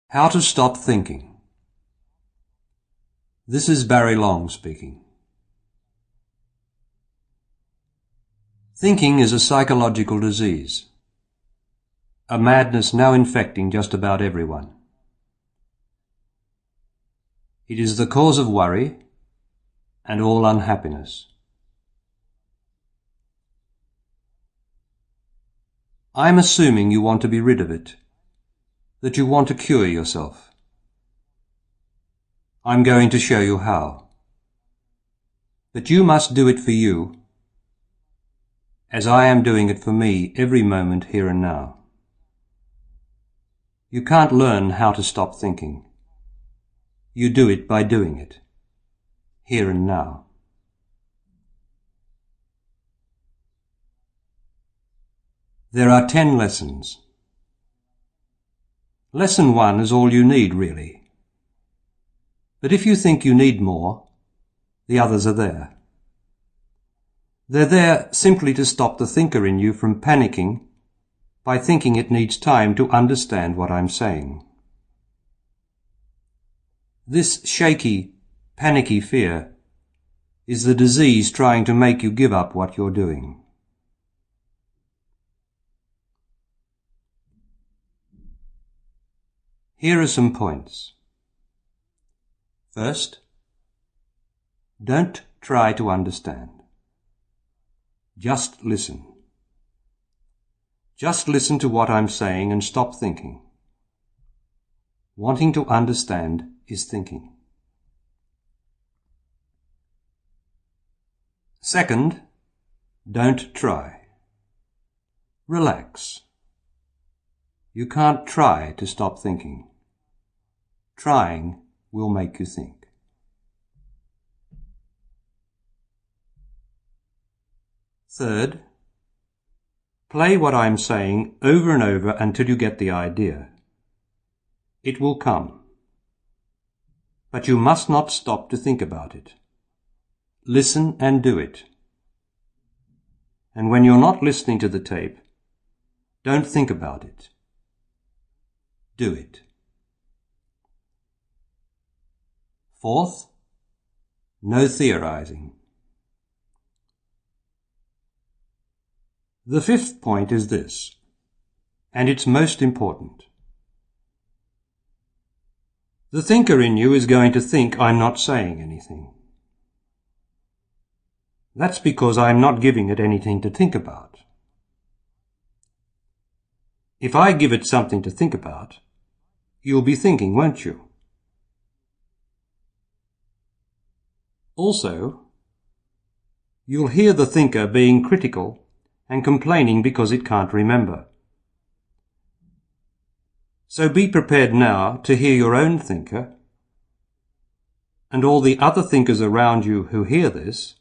How to stop thinking. This is Barry Long speaking. Thinking is a psychological disease, a madness now infecting just about everyone. It is the cause of worry and all unhappiness. I am assuming you want to be rid of it, that you want to cure yourself. I'm going to show you how. But you must do it for you, as I am doing it for me every moment here and now. You can't learn how to stop thinking. You do it by doing it, here and now. There are 10 lessons. Lesson 1 is all you need, really. But if you think you need more, the others are there. They're there simply to stop the thinker in you from panicking by thinking it needs time to understand what I'm saying. This shaky, panicky fear is the disease trying to make you give up what you're doing. Here are some points. First, don't try to understand. Just listen. Just listen to what I'm saying and stop thinking. Wanting to understand is thinking. Second, don't try. Relax. You can't try to stop thinking. Trying will make you think. Third, play what I'm saying over and over until you get the idea. It will come. But you must not stop to think about it. Listen and do it. And when you're not listening to the tape, don't think about it. Do it. Fourth, no theorizing. The fifth point is this, and it's most important. The thinker in you is going to think I'm not saying anything. That's because I'm not giving it anything to think about. If I give it something to think about, you'll be thinking, won't you? Also, you'll hear the thinker being critical and complaining because it can't remember. So be prepared now to hear your own thinker and all the other thinkers around you who hear this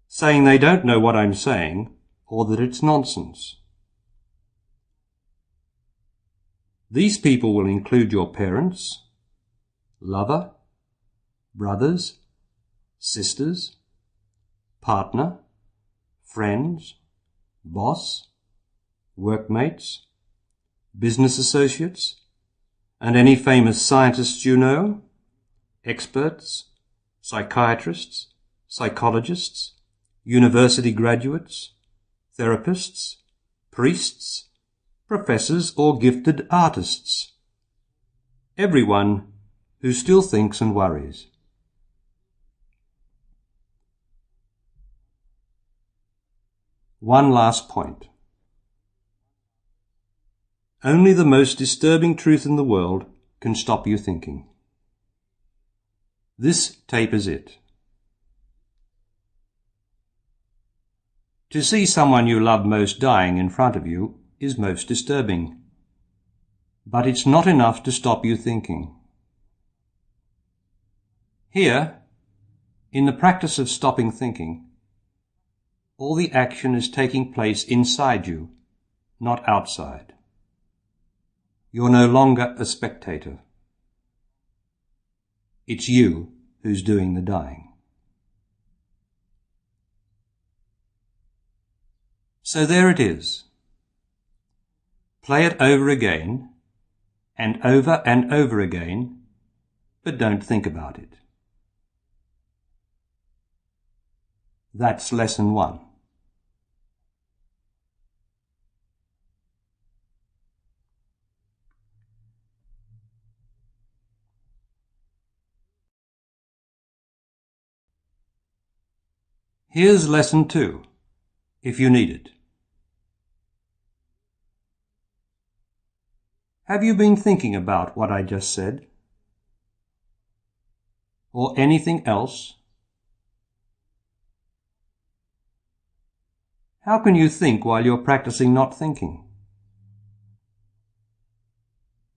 saying they don't know what I'm saying or that it's nonsense. These people will include your parents, lover, brothers, sisters, partner, friends, boss, workmates, business associates, and any famous scientists you know, experts, psychiatrists, psychologists, university graduates, therapists, priests, professors, or gifted artists. Everyone who still thinks and worries. One last point. Only the most disturbing truth in the world can stop you thinking. This tape is it. To see someone you love most dying in front of you is most disturbing. But it's not enough to stop you thinking. Here, in the practice of stopping thinking, all the action is taking place inside you, not outside. You're no longer a spectator. It's you who's doing the dying. So there it is. Play it over again and over again, but don't think about it. That's lesson 1. Here's lesson 2, if you need it. Have you been thinking about what I just said? Or anything else? How can you think while you're practicing not thinking?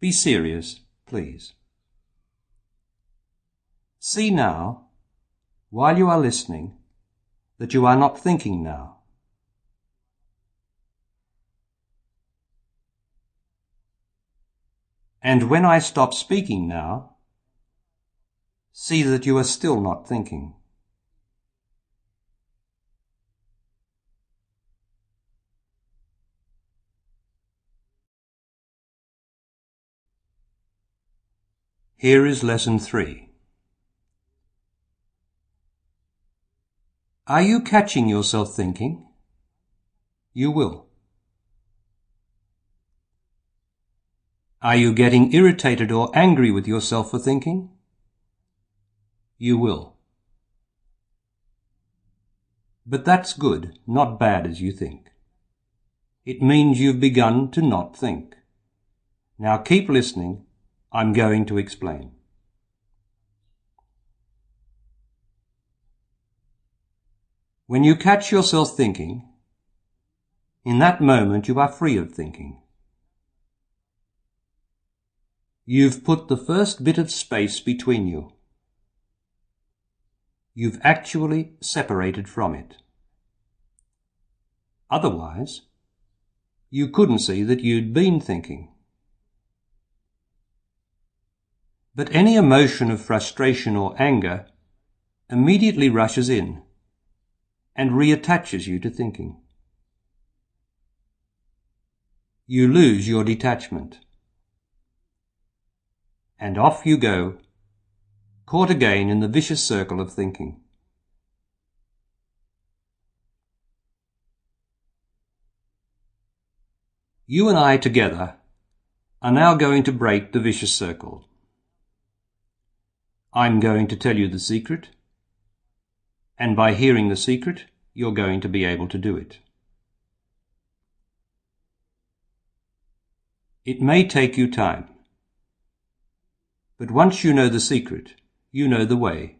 Be serious, please. See now, while you are listening, that you are not thinking now. And when I stop speaking now, see that you are still not thinking. Here is lesson 3. Are you catching yourself thinking? You will. Are you getting irritated or angry with yourself for thinking? You will. But that's good, not bad as you think. It means you've begun to not think. Now keep listening. I'm going to explain. When you catch yourself thinking, in that moment you are free of thinking. You've put the first bit of space between you. You've actually separated from it. Otherwise, you couldn't see that you'd been thinking. But any emotion of frustration or anger immediately rushes in and reattaches you to thinking. You lose your detachment. And off you go, caught again in the vicious circle of thinking. You and I together are now going to break the vicious circle. I'm going to tell you the secret, and by hearing the secret, you're going to be able to do it. It may take you time, but once you know the secret, you know the way,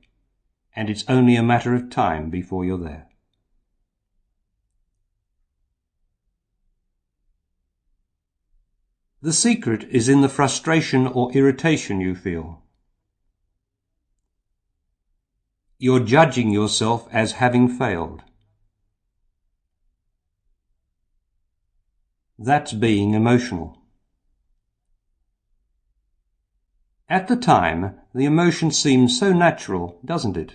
and it's only a matter of time before you're there. The secret is in the frustration or irritation you feel. You're judging yourself as having failed. That's being emotional. At the time, the emotion seems so natural, doesn't it?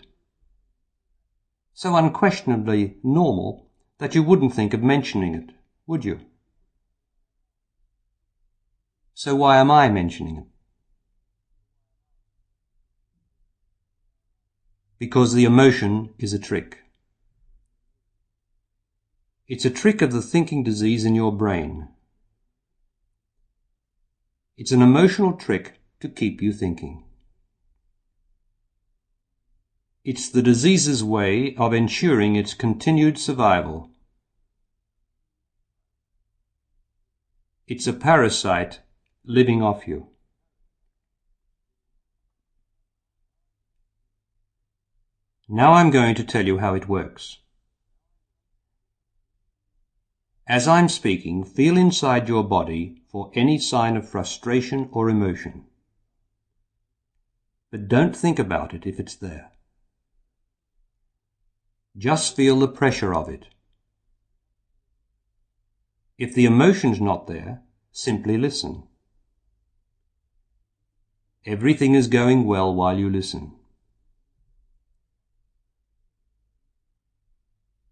So unquestionably normal that you wouldn't think of mentioning it, would you? So why am I mentioning it? Because the emotion is a trick. It's a trick of the thinking disease in your brain. It's an emotional trick to keep you thinking. It's the disease's way of ensuring its continued survival. It's a parasite living off you. Now I'm going to tell you how it works. As I'm speaking, feel inside your body for any sign of frustration or emotion. But don't think about it if it's there. Just feel the pressure of it. If the emotion's not there, simply listen. Everything is going well while you listen.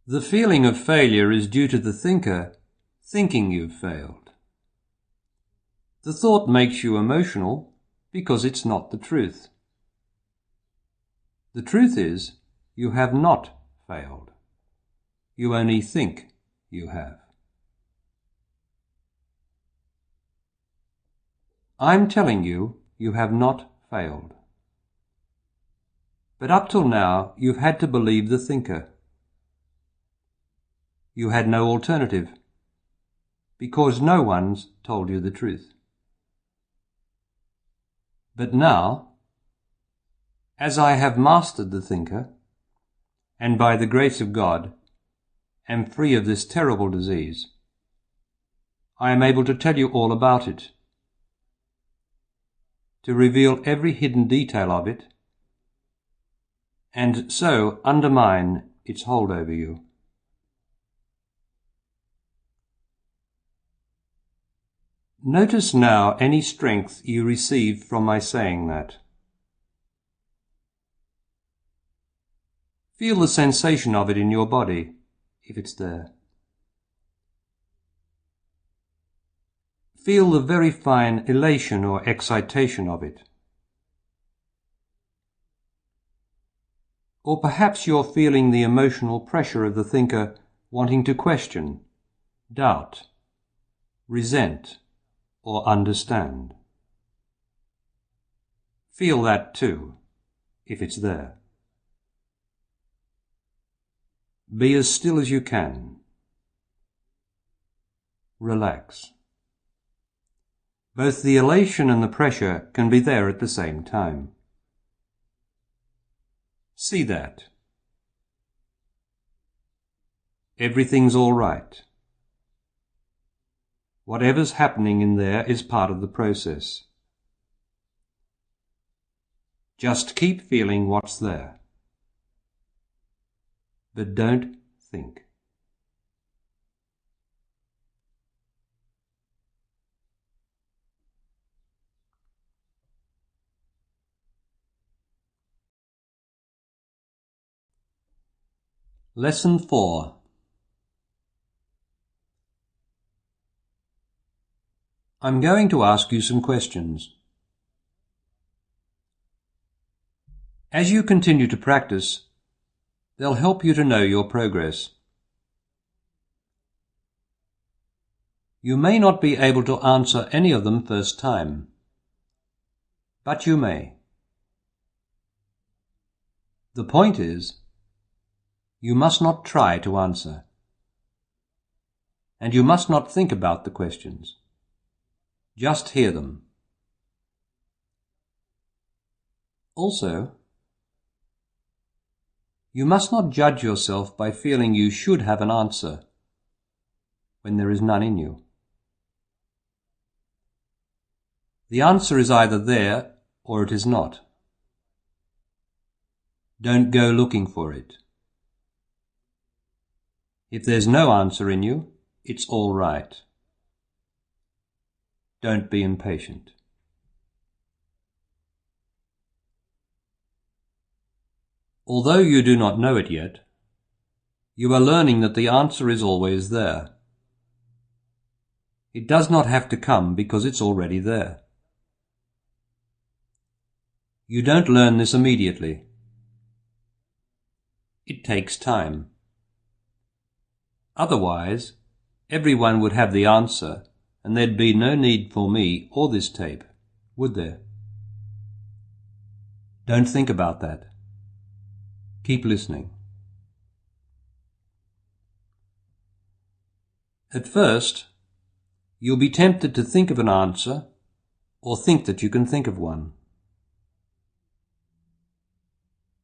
The feeling of failure is due to the thinker thinking you've failed. The thought makes you emotional because it's not the truth. The truth is, you have not failed. You only think you have. I'm telling you, you have not failed. But up till now, you've had to believe the thinker. You had no alternative, because no one's told you the truth. But now, as I have mastered the thinker, and by the grace of God, am free of this terrible disease, I am able to tell you all about it, to reveal every hidden detail of it, and so undermine its hold over you. Notice now any strength you receive from my saying that. Feel the sensation of it in your body, if it's there. Feel the very fine elation or excitation of it. Or perhaps you're feeling the emotional pressure of the thinker wanting to question, doubt, resent, or understand. Feel that too, if it's there. Be as still as you can. Relax. Both the elation and the pressure can be there at the same time. See that. Everything's all right. Whatever's happening in there is part of the process. Just keep feeling what's there. But don't think. Lesson 4. I'm going to ask you some questions. As you continue to practice, they'll help you to know your progress. You may not be able to answer any of them first time, but you may. The point is, you must not try to answer, and you must not think about the questions. Just hear them. Also, you must not judge yourself by feeling you should have an answer when there is none in you. The answer is either there or it is not. Don't go looking for it. If there's no answer in you, it's all right. Don't be impatient. Although you do not know it yet, you are learning that the answer is always there. It does not have to come because it's already there. You don't learn this immediately. It takes time. Otherwise, everyone would have the answer and there'd be no need for me or this tape, would there? Don't think about that. Keep listening. At first, you'll be tempted to think of an answer or think that you can think of one.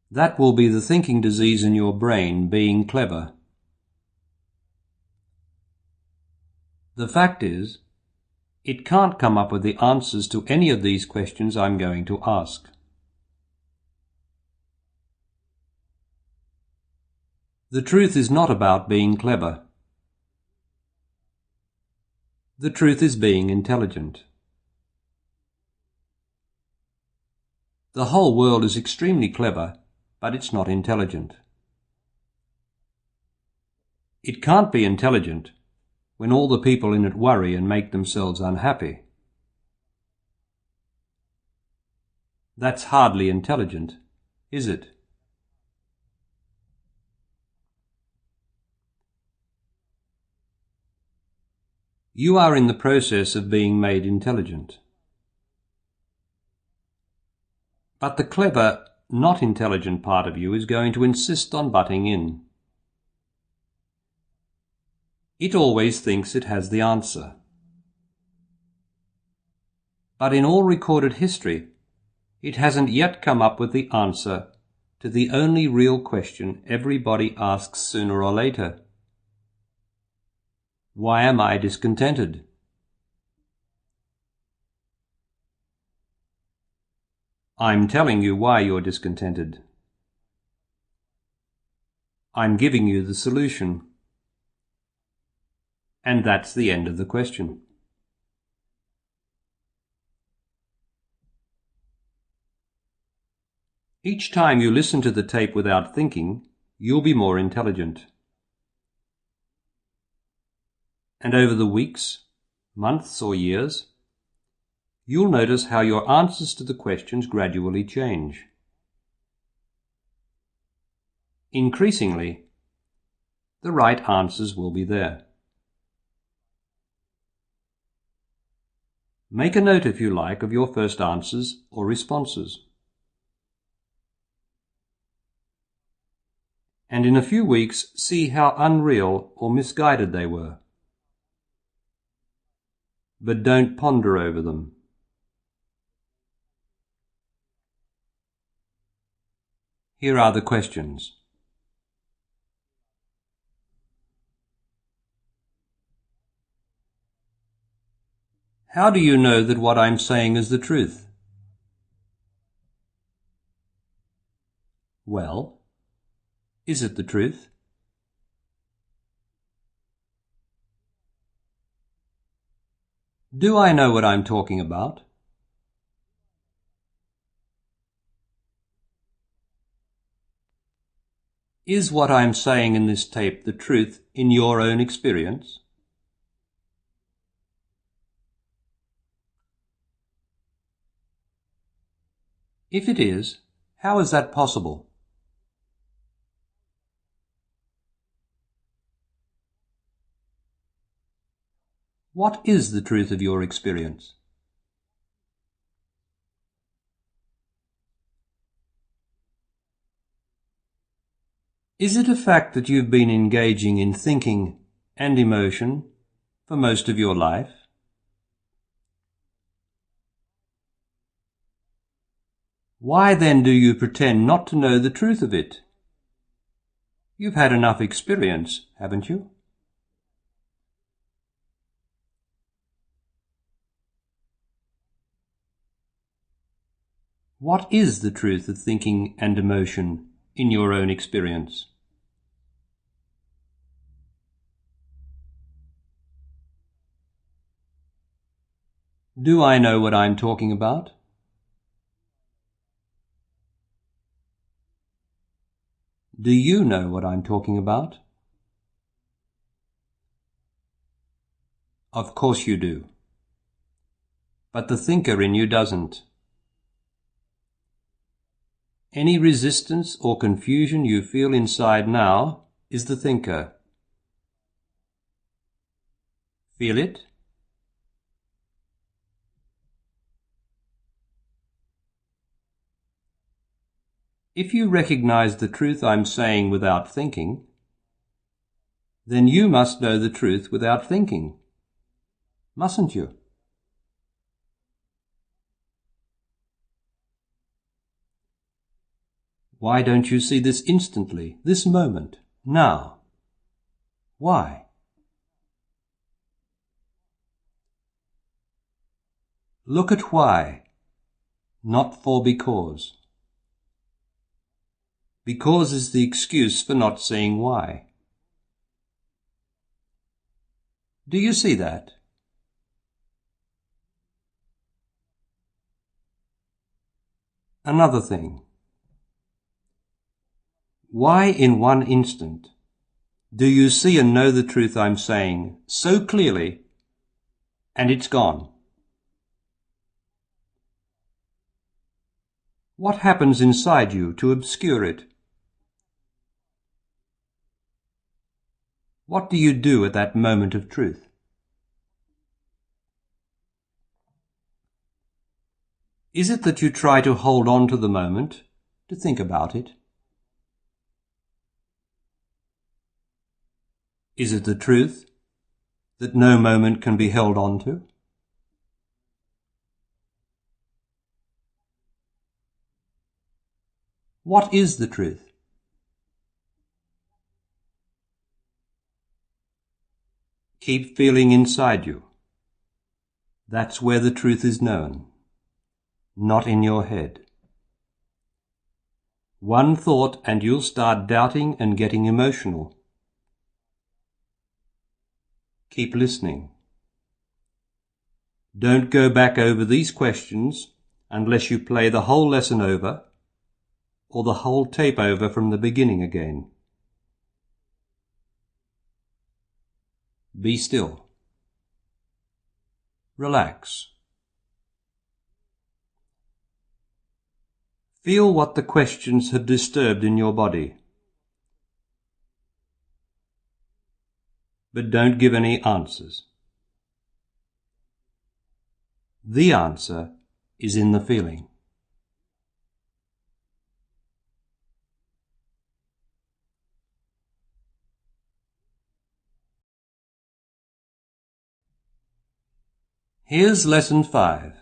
That will be the thinking disease in your brain being clever. The fact is, it can't come up with the answers to any of these questions I'm going to ask. The truth is not about being clever. The truth is being intelligent. The whole world is extremely clever, but it's not intelligent. It can't be intelligent when all the people in it worry and make themselves unhappy. That's hardly intelligent, is it? You are in the process of being made intelligent. But the clever, not intelligent part of you is going to insist on butting in. It always thinks it has the answer. But in all recorded history, it hasn't yet come up with the answer to the only real question everybody asks sooner or later. Why am I discontented? I'm telling you why you're discontented. I'm giving you the solution. And that's the end of the question. Each time you listen to the tape without thinking, you'll be more intelligent. And over the weeks, months or years, you'll notice how your answers to the questions gradually change. Increasingly, the right answers will be there. Make a note, if you like, of your first answers or responses. And in a few weeks, see how unreal or misguided they were. But don't ponder over them. Here are the questions. How do you know that what I'm saying is the truth? Well, is it the truth? Do I know what I'm talking about? Is what I'm saying in this tape the truth in your own experience? If it is, how is that possible? What is the truth of your experience? Is it a fact that you've been engaging in thinking and emotion for most of your life? Why then do you pretend not to know the truth of it? You've had enough experience, haven't you? What is the truth of thinking and emotion in your own experience? Do I know what I'm talking about? Do you know what I'm talking about? Of course you do. But the thinker in you doesn't. Any resistance or confusion you feel inside now is the thinker. Feel it? If you recognize the truth I'm saying without thinking, then you must know the truth without thinking, mustn't you? Why don't you see this instantly, this moment, now? Why? Look at why, not for because. Because is the excuse for not seeing why. Do you see that? Another thing. Why in one instant do you see and know the truth I'm saying so clearly and it's gone? What happens inside you to obscure it? What do you do at that moment of truth? Is it that you try to hold on to the moment, to think about it? Is it the truth that no moment can be held on to? What is the truth? Keep feeling inside you. That's where the truth is known, not in your head. One thought and you'll start doubting and getting emotional. Keep listening. Don't go back over these questions unless you play the whole lesson over or the whole tape over from the beginning again. Be still. Relax. Feel what the questions have disturbed in your body. But don't give any answers. The answer is in the feeling. Here's lesson 5.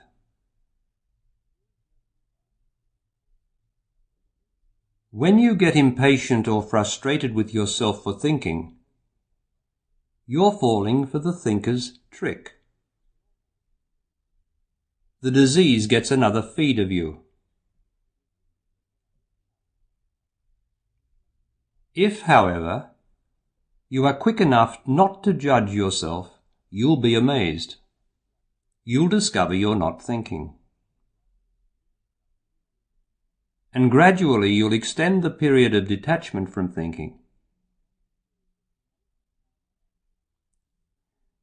When you get impatient or frustrated with yourself for thinking, you're falling for the thinker's trick. The disease gets another feed of you. If, however, you are quick enough not to judge yourself, you'll be amazed. You'll discover you're not thinking. And gradually you'll extend the period of detachment from thinking.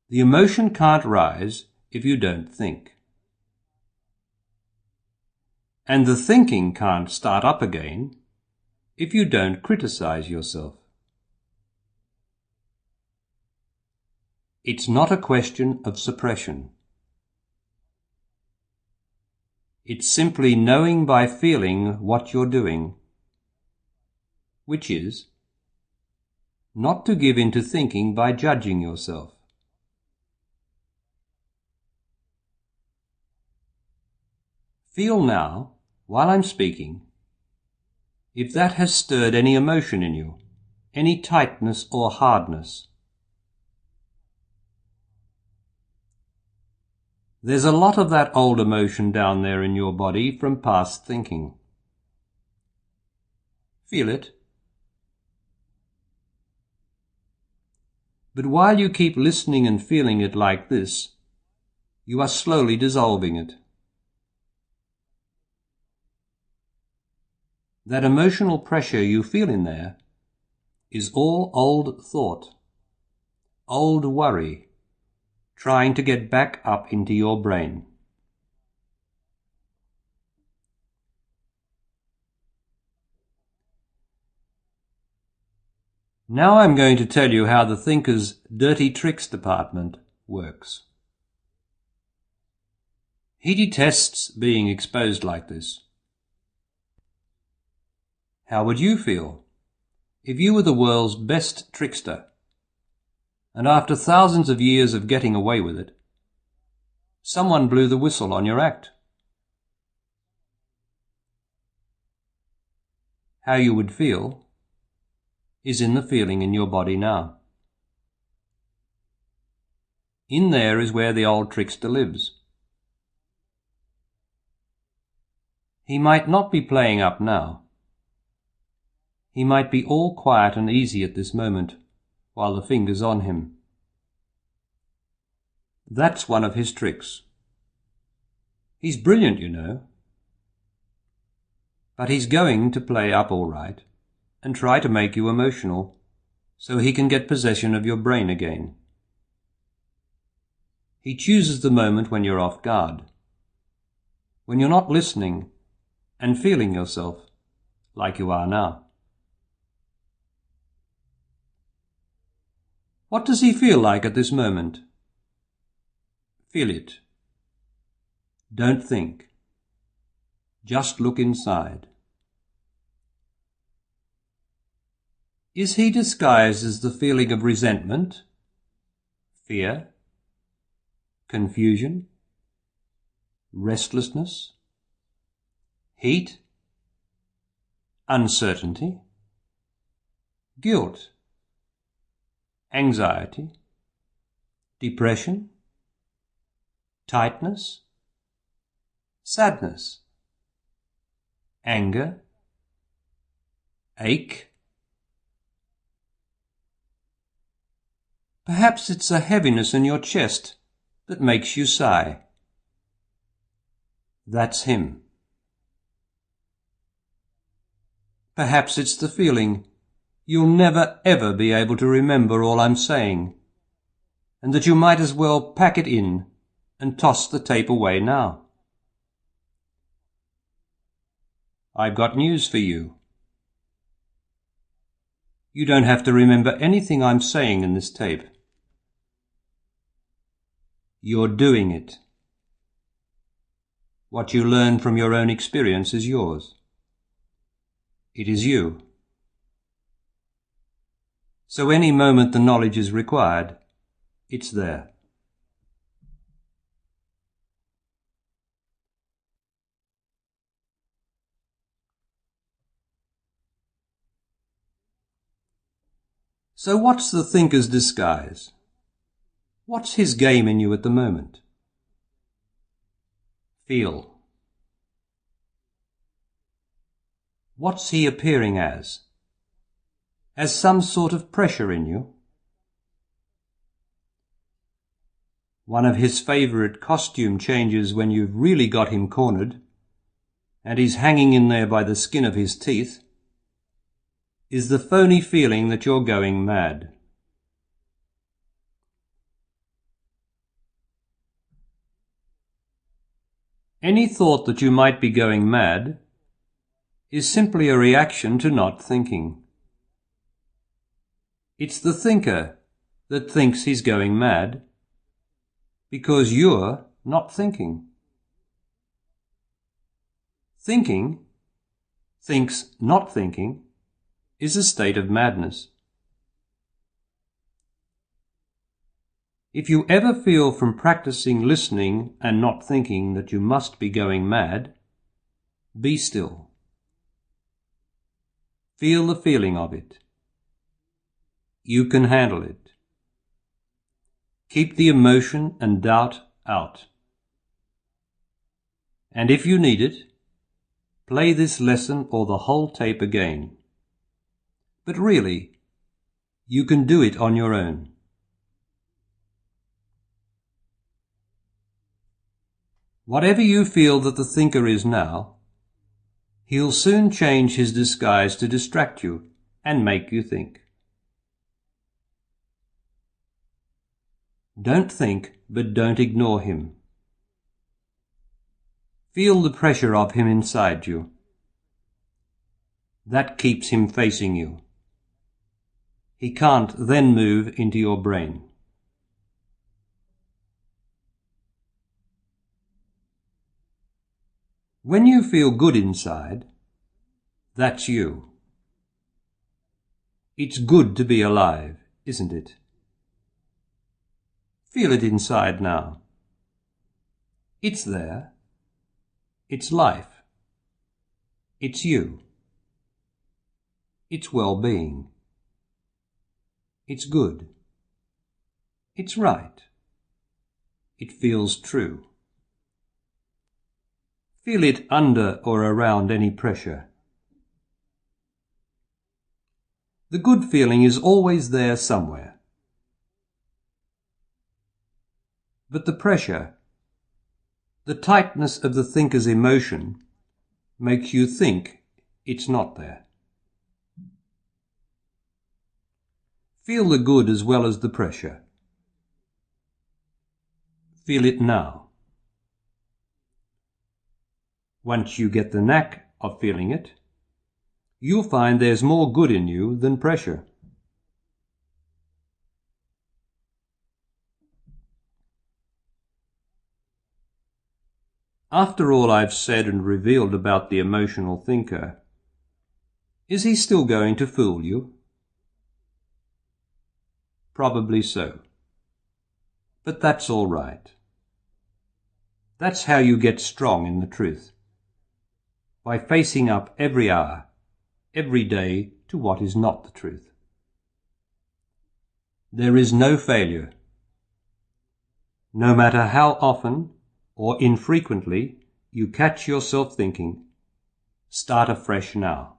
The emotion can't rise if you don't think. And the thinking can't start up again if you don't criticize yourself. It's not a question of suppression. It's simply knowing by feeling what you're doing, which is not to give in to thinking by judging yourself. Feel now, while I'm speaking, if that has stirred any emotion in you, any tightness or hardness. There's a lot of that old emotion down there in your body from past thinking. Feel it. But while you keep listening and feeling it like this, you are slowly dissolving it. That emotional pressure you feel in there is all old thought, old worry, trying to get back up into your brain. Now I'm going to tell you how the thinker's dirty tricks department works. He detests being exposed like this. How would you feel if you were the world's best trickster, and after thousands of years of getting away with it, someone blew the whistle on your act? How you would feel is in the feeling in your body now. In there is where the old trickster lives. He might not be playing up now. He might be all quiet and easy at this moment, while the finger's on him. That's one of his tricks. He's brilliant, you know. But he's going to play up all right and try to make you emotional so he can get possession of your brain again. He chooses the moment when you're off guard, when you're not listening and feeling yourself like you are now. What does he feel like at this moment? Feel it. Don't think. Just look inside. Is he disguised as the feeling of resentment, fear, confusion, restlessness, heat, uncertainty, guilt, anxiety, depression, tightness, sadness, anger, ache? Perhaps it's a heaviness in your chest that makes you sigh. That's him. Perhaps it's the feeling you'll never ever be able to remember all I'm saying, and that you might as well pack it in and toss the tape away now. I've got news for you. You don't have to remember anything I'm saying in this tape. You're doing it. What you learn from your own experience is yours. It is you. So any moment the knowledge is required, it's there. So what's the thinker's disguise? What's his game in you at the moment? Feel. What's he appearing as? As some sort of pressure in you? One of his favourite costume changes when you've really got him cornered, and he's hanging in there by the skin of his teeth, is the phony feeling that you're going mad. Any thought that you might be going mad is simply a reaction to not thinking. It's the thinker that thinks he's going mad because you're not thinking. Thinking, thinks not thinking, is a state of madness. If you ever feel from practicing listening and not thinking that you must be going mad, be still. Feel the feeling of it. You can handle it. Keep the emotion and doubt out. And if you need it, play this lesson or the whole tape again. But really, you can do it on your own. Whatever you feel that the thinker is now, he'll soon change his disguise to distract you and make you think. Don't think, but don't ignore him. Feel the pressure of him inside you. That keeps him facing you. He can't then move into your brain. When you feel good inside, that's you. It's good to be alive, isn't it? Feel it inside now. It's there. It's life. It's you. It's well-being. It's good. It's right. It feels true. Feel it under or around any pressure. The good feeling is always there somewhere. But the pressure, the tightness of the thinker's emotion, makes you think it's not there. Feel the good as well as the pressure. Feel it now. Once you get the knack of feeling it, you'll find there's more good in you than pressure. After all I've said and revealed about the emotional thinker, is he still going to fool you? Probably so. But that's all right. That's how you get strong in the truth. By facing up every hour, every day to what is not the truth. There is no failure. No matter how often or infrequently you catch yourself thinking, start afresh now.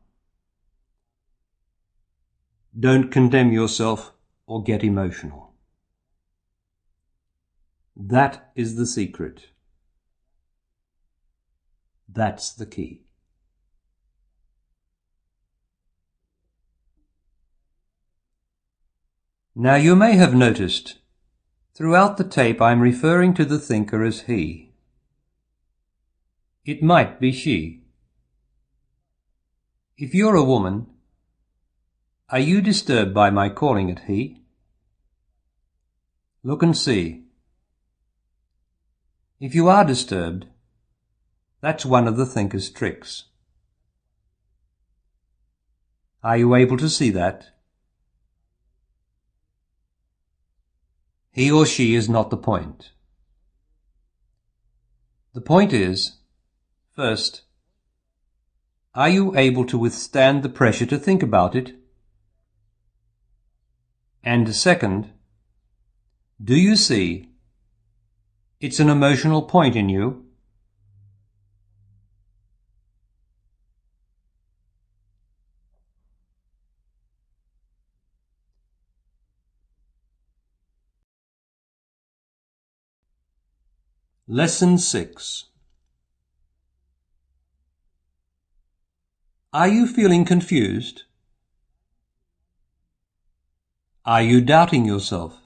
Don't condemn yourself or get emotional. That is the secret. That's the key. Now you may have noticed, throughout the tape I'm referring to the thinker as he. It might be she. If you're a woman, are you disturbed by my calling it he? Look and see. If you are disturbed, that's one of the thinker's tricks. Are you able to see that? He or she is not the point. The point is, first, are you able to withstand the pressure to think about it? And second, do you see it's an emotional point in you? Lesson 6. Are you feeling confused? Are you doubting yourself?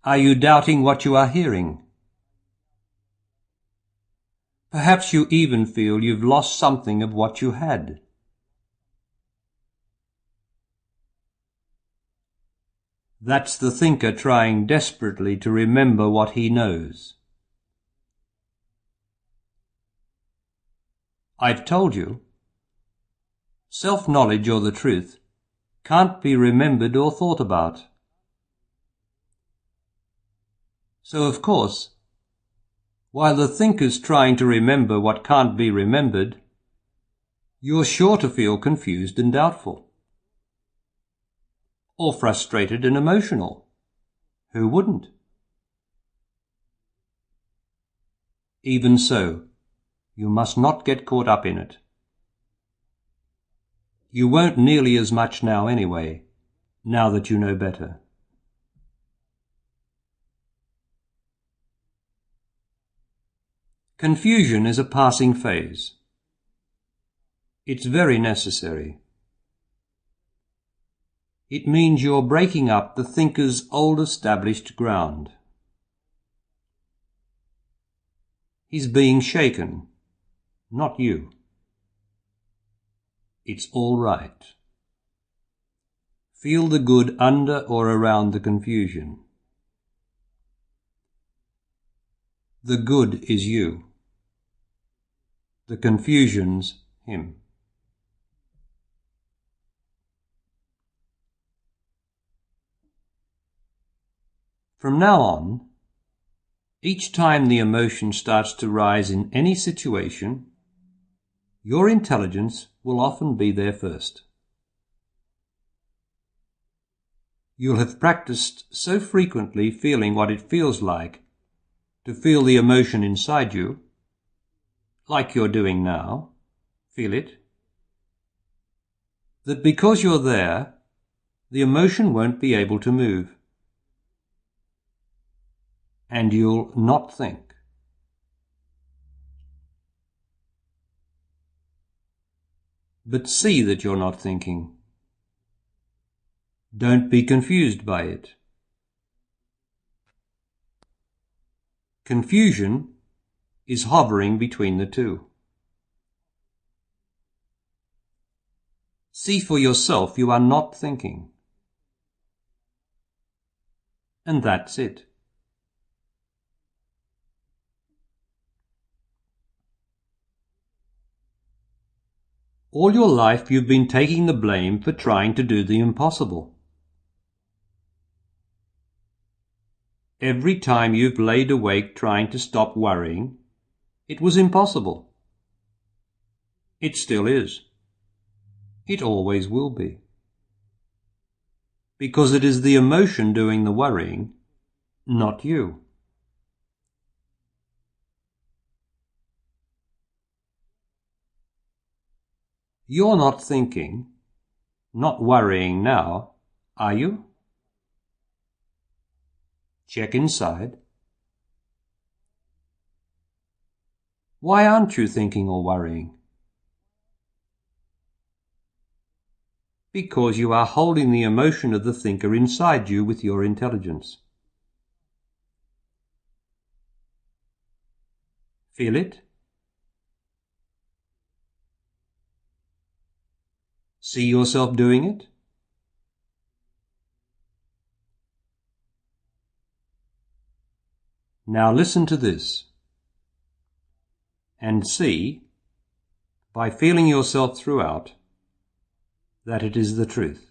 Are you doubting what you are hearing? Perhaps you even feel you've lost something of what you had. That's the thinker trying desperately to remember what he knows. I've told you, self-knowledge or the truth can't be remembered or thought about. So of course, while the thinker's trying to remember what can't be remembered, you're sure to feel confused and doubtful. Or frustrated and emotional. Who wouldn't? Even so, you must not get caught up in it. You won't nearly as much now anyway, now that you know better. Confusion is a passing phase. It's very necessary. It means you're breaking up the thinker's old established ground. He's being shaken, not you. It's all right. Feel the good under or around the confusion. The good is you. The confusion's him. From now on, each time the emotion starts to rise in any situation, your intelligence will often be there first. You'll have practiced so frequently feeling what it feels like to feel the emotion inside you, like you're doing now, feel it, that because you're there, the emotion won't be able to move. And you'll not think. But see that you're not thinking. Don't be confused by it. Confusion is hovering between the two. See for yourself you are not thinking. And that's it. All your life you've been taking the blame for trying to do the impossible. Every time you've laid awake trying to stop worrying, it was impossible. It still is. It always will be. Because it is the emotion doing the worrying, not you. You're not thinking, not worrying now, are you? Check inside. Why aren't you thinking or worrying? Because you are holding the emotion of the thinker inside you with your intelligence. Feel it? See yourself doing it? Now listen to this and see, by feeling yourself throughout, that it is the truth.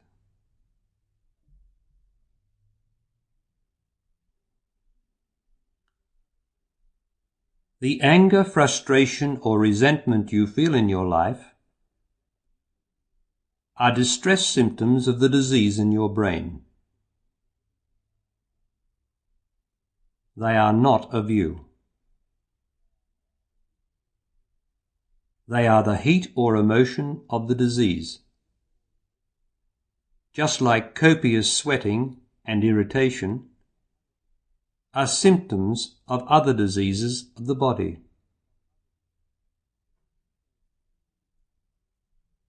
The anger, frustration, or resentment you feel in your life are distress symptoms of the disease in your brain. They are not of you. They are the heat or emotion of the disease. Just like copious sweating and irritation are symptoms of other diseases of the body.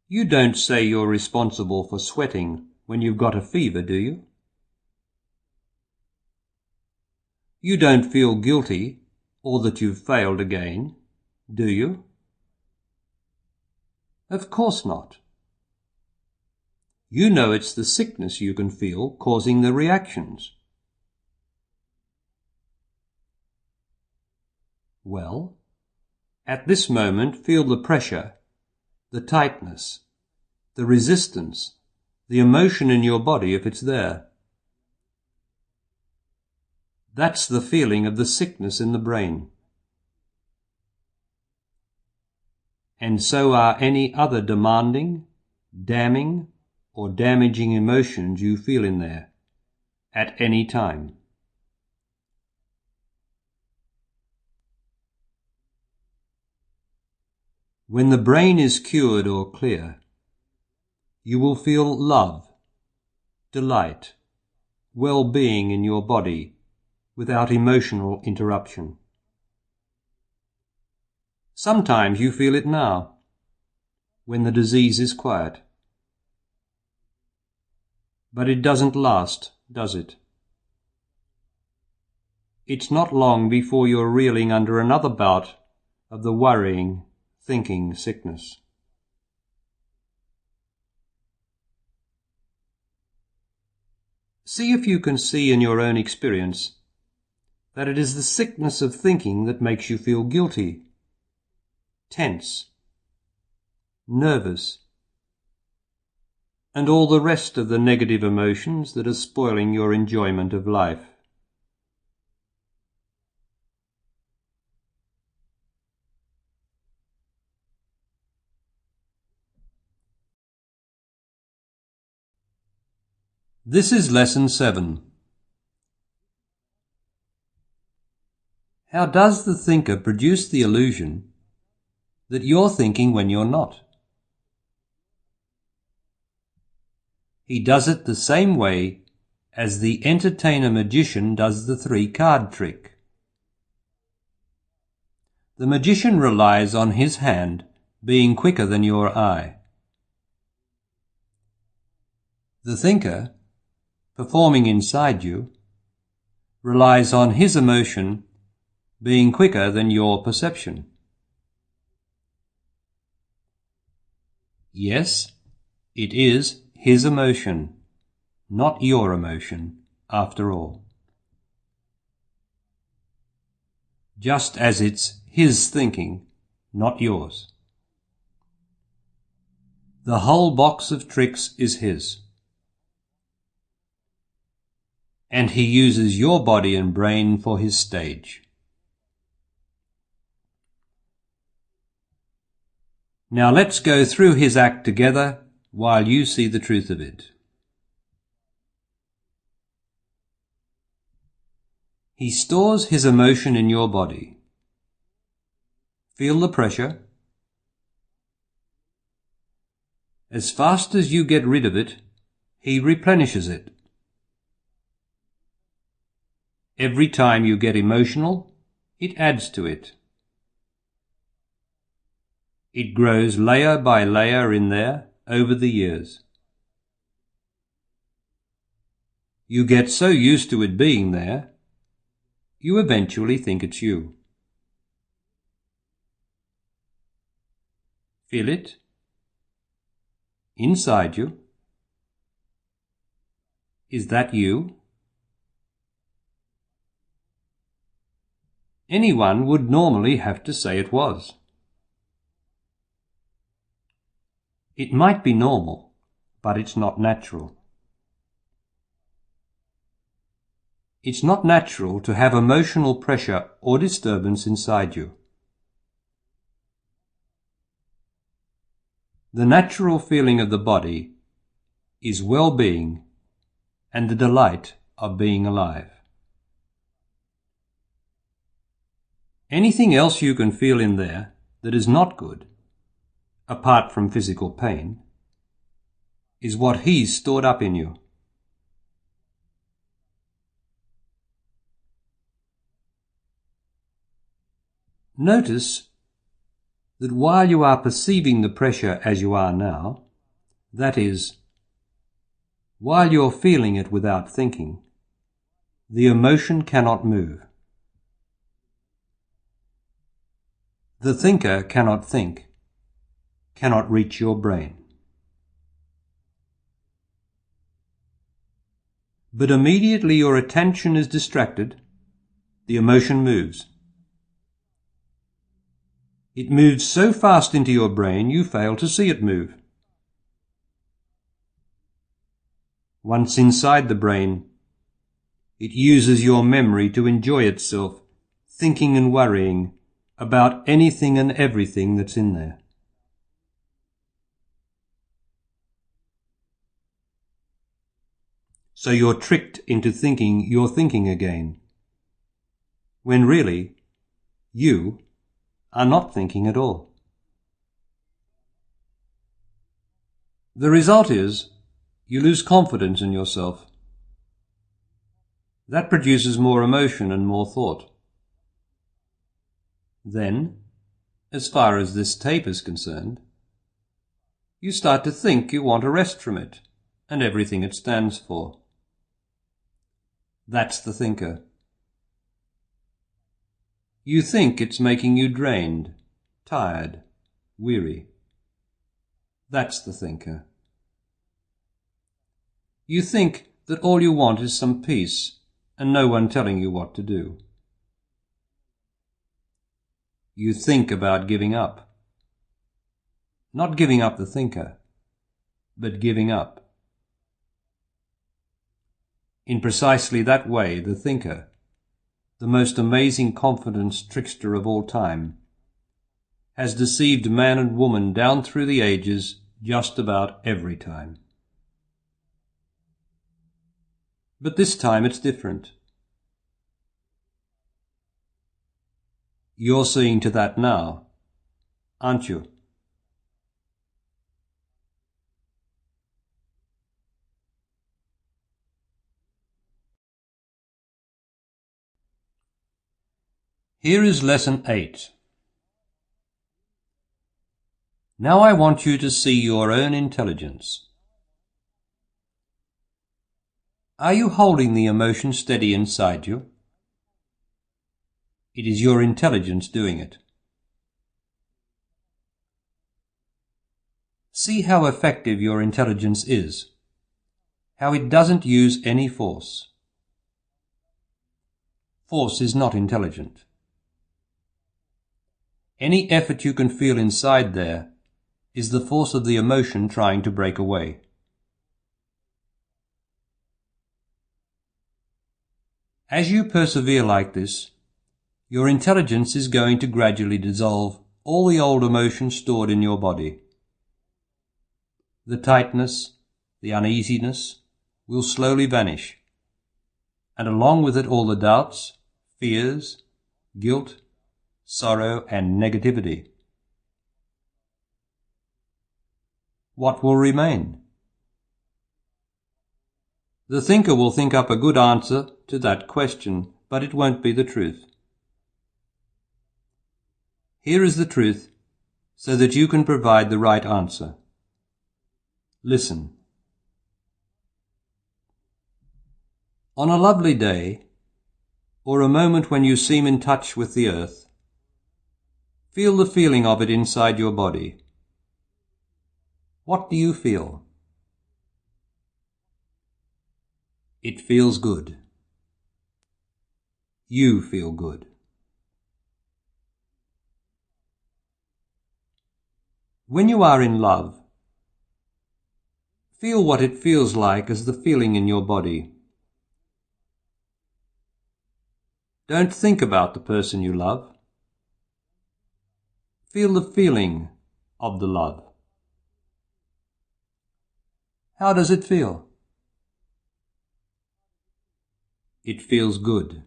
You don't say you're responsible for sweating when you've got a fever, do you? You don't feel guilty or that you've failed again, do you? Of course not. You know it's the sickness you can feel causing the reactions. Well, at this moment feel the pressure, the tightness, the resistance, the emotion in your body if it's there. That's the feeling of the sickness in the brain. And so are any other demanding, damning, or damaging emotions you feel in there, at any time. When the brain is cured or clear, you will feel love, delight, well-being in your body without emotional interruption. Sometimes you feel it now, when the disease is quiet. But it doesn't last, does it? It's not long before you're reeling under another bout of the worrying, thinking sickness. See if you can see in your own experience that it is the sickness of thinking that makes you feel guilty, tense, nervous, and all the rest of the negative emotions that are spoiling your enjoyment of life. This is Lesson 7. How does the thinker produce the illusion that you're thinking when you're not? He does it the same way as the entertainer magician does the 3-card trick. The magician relies on his hand being quicker than your eye. The thinker, performing inside you, relies on his emotion being quicker than your perception. Yes, it is his emotion, not your emotion, after all. Just as it's his thinking, not yours. The whole box of tricks is his. And he uses your body and brain for his stage. Now let's go through his act together while you see the truth of it. He stores his emotion in your body. Feel the pressure. As fast as you get rid of it, he replenishes it. Every time you get emotional, it adds to it. It grows layer by layer in there over the years. You get so used to it being there, you eventually think it's you. Feel it? Inside you? Is that you? Anyone would normally have to say it was. It might be normal, but it's not natural. It's not natural to have emotional pressure or disturbance inside you. The natural feeling of the body is well-being and the delight of being alive. Anything else you can feel in there that is not good, apart from physical pain, is what he's stored up in you. Notice that while you are perceiving the pressure as you are now, that is, while you're feeling it without thinking, the emotion cannot move. The thinker cannot think, cannot reach your brain. But immediately your attention is distracted, the emotion moves. It moves so fast into your brain you fail to see it move. Once inside the brain, it uses your memory to enjoy itself, thinking and worrying about anything and everything that's in there. So you're tricked into thinking you're thinking again, when really, you are not thinking at all. The result is, you lose confidence in yourself. That produces more emotion and more thought. Then, as far as this tape is concerned, you start to think you want a rest from it and everything it stands for. That's the thinker. You think it's making you drained, tired, weary. That's the thinker. You think that all you want is some peace and no one telling you what to do. You think about giving up. Not giving up the thinker, but giving up. In precisely that way, the thinker, the most amazing confidence trickster of all time, has deceived man and woman down through the ages just about every time. But this time it's different. You're seeing to that now, aren't you? Here is Lesson 8. Now I want you to see your own intelligence. Are you holding the emotion steady inside you? It is your intelligence doing it. See how effective your intelligence is, how it doesn't use any force. Force is not intelligent. Any effort you can feel inside there is the force of the emotion trying to break away. As you persevere like this, your intelligence is going to gradually dissolve all the old emotions stored in your body. The tightness, the uneasiness will slowly vanish, and along with it all the doubts, fears, guilt, sorrow, and negativity. What will remain? The thinker will think up a good answer to that question, but it won't be the truth. Here is the truth, so that you can provide the right answer. Listen. On a lovely day, or a moment when you seem in touch with the earth, feel the feeling of it inside your body. What do you feel? It feels good. You feel good. When you are in love, feel what it feels like as the feeling in your body. Don't think about the person you love. Feel the feeling of the love. How does it feel? It feels good.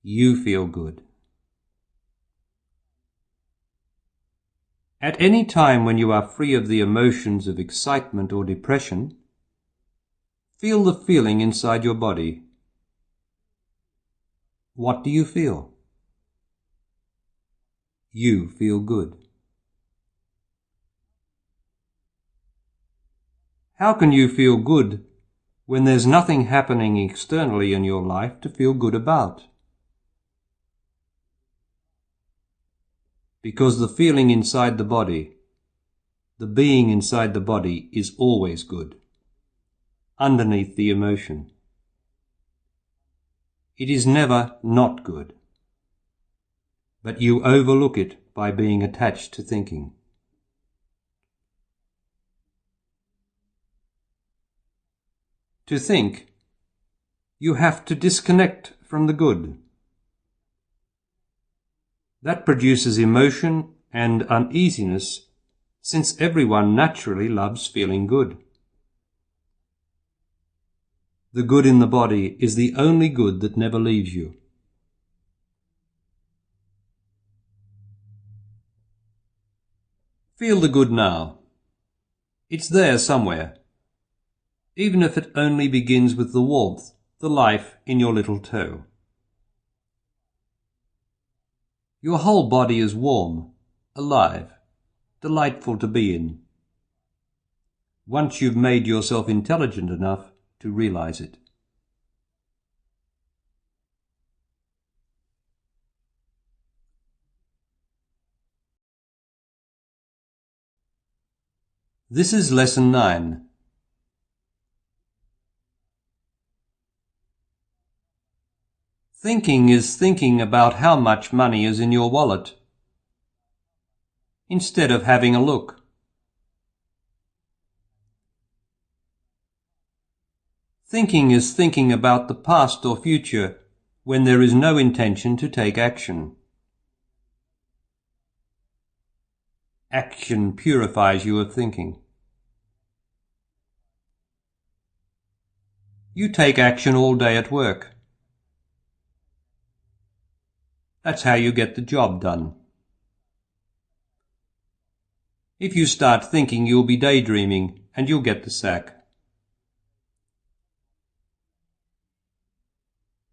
You feel good. At any time when you are free of the emotions of excitement or depression, feel the feeling inside your body. What do you feel? You feel good. How can you feel good when there's nothing happening externally in your life to feel good about? Because the feeling inside the body, the being inside the body, is always good, underneath the emotion. It is never not good, but you overlook it by being attached to thinking. To think, you have to disconnect from the good. That produces emotion and uneasiness, since everyone naturally loves feeling good. The good in the body is the only good that never leaves you. Feel the good now. It's there somewhere, even if it only begins with the warmth, the life in your little toe. Your whole body is warm, alive, delightful to be in, once you've made yourself intelligent enough to realize it. This is Lesson 9. Thinking is thinking about how much money is in your wallet, instead of having a look. Thinking is thinking about the past or future when there is no intention to take action. Action purifies you of thinking. You take action all day at work. That's how you get the job done. If you start thinking, you'll be daydreaming and you'll get the sack.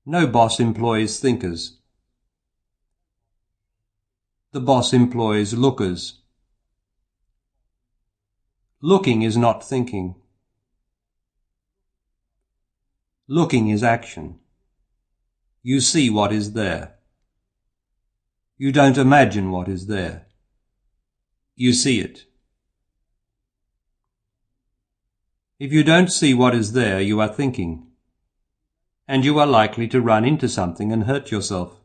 No boss employs thinkers. The boss employs lookers. Looking is not thinking. Looking is action. You see what is there. You don't imagine what is there. You see it. If you don't see what is there, you are thinking, and you are likely to run into something and hurt yourself.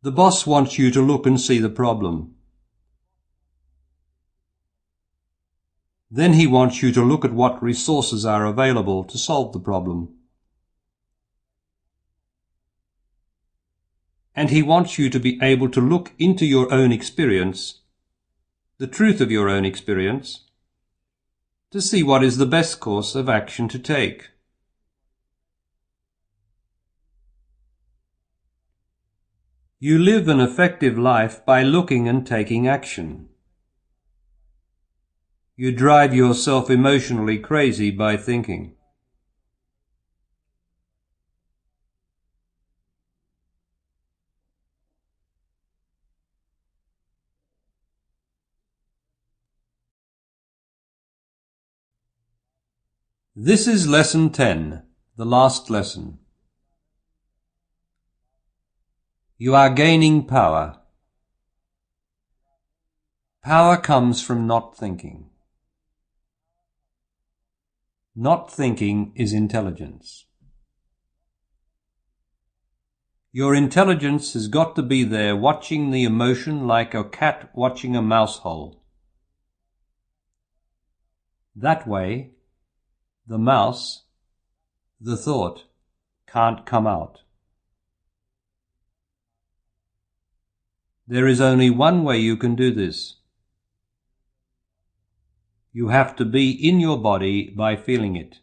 The boss wants you to look and see the problem. Then he wants you to look at what resources are available to solve the problem. And he wants you to be able to look into your own experience, the truth of your own experience, to see what is the best course of action to take. You live an effective life by looking and taking action. You drive yourself emotionally crazy by thinking. This is Lesson 10, the last lesson. You are gaining power. Power comes from not thinking. Not thinking is intelligence. Your intelligence has got to be there watching the emotion like a cat watching a mouse hole. That way, the mouse, the thought, can't come out. There is only one way you can do this. You have to be in your body by feeling it.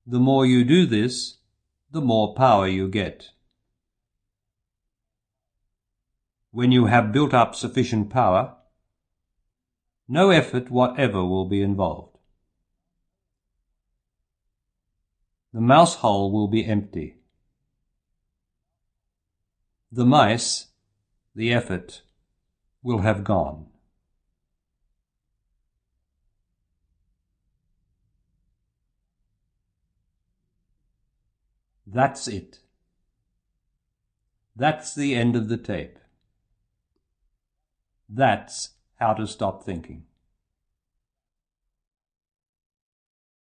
The more you do this, the more power you get. When you have built up sufficient power, no effort whatever will be involved. The mouse hole will be empty. The mice, the effort, will have gone. That's it. That's the end of the tape. That's how to stop thinking.